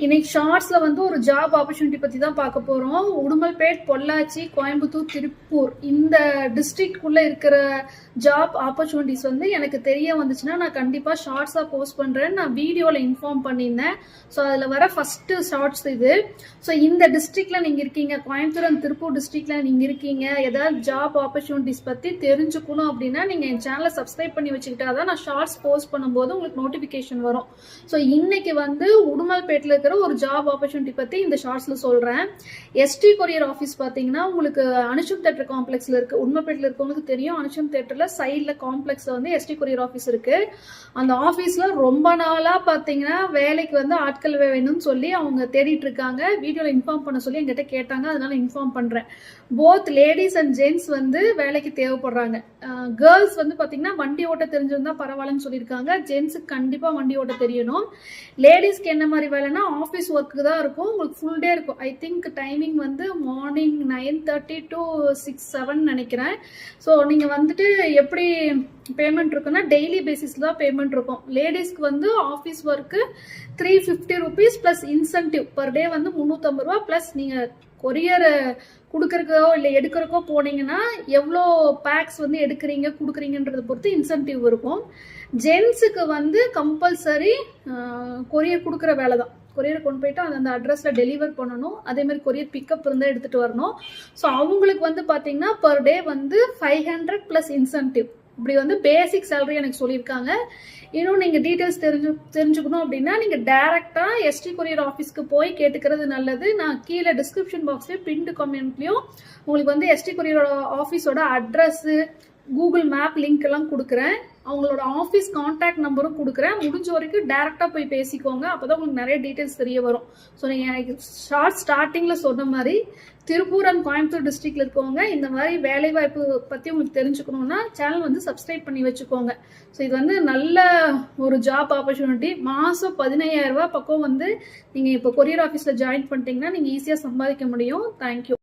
இன்னைக்கு ஷார்ட்ஸ்ல வந்து ஒரு ஜாப் ஆப்பர்ச்சுனிட்டி பத்தி தான் பார்க்க போறோம். உடுமல்பேட், பொள்ளாச்சி, கோயம்புத்தூர், திருப்பூர் இந்த டிஸ்ட்ரிக்ட்குள்ள இருக்கிற ஜாப் ஆப்பர்ச்சுனிட்டிஸ் வந்து எனக்கு தெரிய வந்துச்சுன்னா நான் கண்டிப்பா ஷார்ட்ஸா போஸ்ட் பண்றேன். நான் வீடியோல இன்ஃபார்ம் பண்ணியிருந்தேன். ஸோ அதுல வர ஃபர்ஸ்ட் ஷார்ட்ஸ் இது. ஸோ இந்த டிஸ்ட்ரிக்ட்ல நீங்க இருக்கீங்க, கோயம்புத்தூர் அண்ட் திருப்பூர் டிஸ்ட்ரிக்ட்ல நீங்க இருக்கீங்க, ஏதாவது ஜாப் ஆப்பர்ச்சுனிட்டிஸ் பத்தி தெரிஞ்சுக்கணும் அப்படின்னா நீங்க என் சேனலை சப்ஸ்கிரைப் பண்ணி வச்சுக்கிட்டாதான் நான் ஷார்ட்ஸ் போஸ்ட் பண்ணும்போது உங்களுக்கு நோட்டிபிகேஷன் வரும். ஸோ இன்னைக்கு வந்து உடுமல்பேட்ல இருக்கிற ஒரு ஜாப் ஆப்பர்ச்சுனிட்டி பத்தி இந்த ஷார்ட்ஸ்ல சொல்றேன். எஸ்டி கொரியர் ஆஃபீஸ் பாத்தீங்கன்னா உங்களுக்கு அனுஷம் தேட்டர் காம்ப்ளெக்ஸ்ல இருக்கு. உடுமல்பேட்ல இருக்கவங்களுக்கு தெரியும், அனுஷம் தேட்டர்ல சைட்ல காம்ப்ளெக்ஸ்ல வந்து எஸ்டி கொரியர் ஆஃபீஸ் இருக்கு. அந்த ஆஃபீஸ்ல ரொம்ப நாளா பாத்தீங்கன்னா வேலைக்கு வந்து ஆட்கள் வேணும்னு சொல்லி அவங்க தேடிட்டு இருக்காங்க. வீடியோல இன்ஃபார்ம் பண்ண சொல்லி என்கிட்ட கேட்டாங்க, அதனால இன்ஃபார்ம் பண்றேன். போத் லேடிஸ் அண்ட் ஜென்ட்ஸ் வந்து வேலைக்கு தேவைப்படுறாங்க. கேர்ள்ஸ் வந்து பாத்தீங்கன்னா வண்டி ஓட்ட தெரிஞ்சிருந்தா பரவாயில்லன்னு சொல்லியிருக்காங்க. ஜென்ஸுக்கு கண்டிப்பா வண்டி ஓட்ட தெரியணும். லேடிஸ்க்கு என்ன மாதிரி வேலைன்னா ஆஃபீஸ் ஒர்க்கு தான் இருக்கும். உங்களுக்கு ஃபுல் டே இருக்கும். ஐ திங்க் டைமிங் வந்து மார்னிங் 9:30 to 6-7 நினைக்கிறேன். ஸோ நீங்கள் வந்துட்டு எப்படி பேமெண்ட் இருக்குன்னா டெய்லி பேசிஸில் தான் பேமெண்ட் இருக்கும். லேடிஸ்க்கு வந்து office work 350 rupees plus incentive per day வந்து 350 ரூபா ப்ளஸ் நீங்கள் கொரியர் கொடுக்கறக்கோ இல்லை எடுக்கிறக்கோ போனீங்கன்னா எவ்வளோ பேக்ஸ் வந்து எடுக்கிறீங்க கொடுக்குறீங்கன்றதை பொறுத்து இன்சென்டிவ் இருக்கும். ஜென்ஸுக்கு வந்து கம்பல்சரி கொரியர் கொடுக்குற வேலை தான். கொரியர் கொண்டு போயிட்டு அந்த அட்ரஸ்ல டெலிவர் பண்ணணும். அதே மாதிரி கொரியர் பிக்கப் இருந்தால் எடுத்துட்டு வரணும். ஸோ அவங்களுக்கு வந்து பார்த்தீங்கன்னா பர் டே வந்து 500 ப்ளஸ் இன்சென்டிவ். இப்படி வந்து பேசிக் சேலரி எனக்கு சொல்லியிருக்காங்க. இன்னும் நீங்க டீட்டெயில்ஸ் தெரிஞ்சுக்கணும் அப்படின்னா நீங்க டைரக்டா எஸ்டி கொரியர் ஆஃபீஸ்க்கு போய் கேட்டுக்கிறது நல்லது. நான் கீழே டிஸ்கிரிப்ஷன் பாக்ஸ்லயும் பின்டு கமெண்ட்லயும் உங்களுக்கு வந்து எஸ்டி கொரியர் ஆஃபீஸோட அட்ரஸ், கூகுள் மேப் லிங்க் எல்லாம் கொடுக்குறேன். அவங்களோட ஆஃபீஸ் கான்டாக்ட் நம்பரும் கொடுக்குறேன். முடிஞ்ச வரைக்கும் டேரெக்டாக போய் பேசிக்கோங்க. அப்போதான் உங்களுக்கு நிறைய டீட்டெயில்ஸ் தெரிய வரும். ஸோ நீங்கள் எனக்கு ஷார்ட் ஸ்டார்டிங்கில் சொன்ன மாதிரி திருப்பூர் அண்ட் கோயம்புத்தூர் டிஸ்ட்ரிக்ட்ல இருக்கவங்க இந்த மாதிரி வேலைவாய்ப்பு பற்றி உங்களுக்கு தெரிஞ்சுக்கணுன்னா சேனல் வந்து சப்ஸ்கிரைப் பண்ணி வச்சுக்கோங்க. ஸோ இது வந்து நல்ல ஒரு ஜாப் ஆப்பர்ச்சுனிட்டி. மாதம் 15,000 ரூபாய் பக்கம் வந்து நீங்கள் இப்போ கொரியர் ஆஃபீஸில் ஜாயின் பண்ணிட்டீங்கன்னா நீங்கள் ஈஸியாக சம்பாதிக்க முடியும். தேங்க்யூ.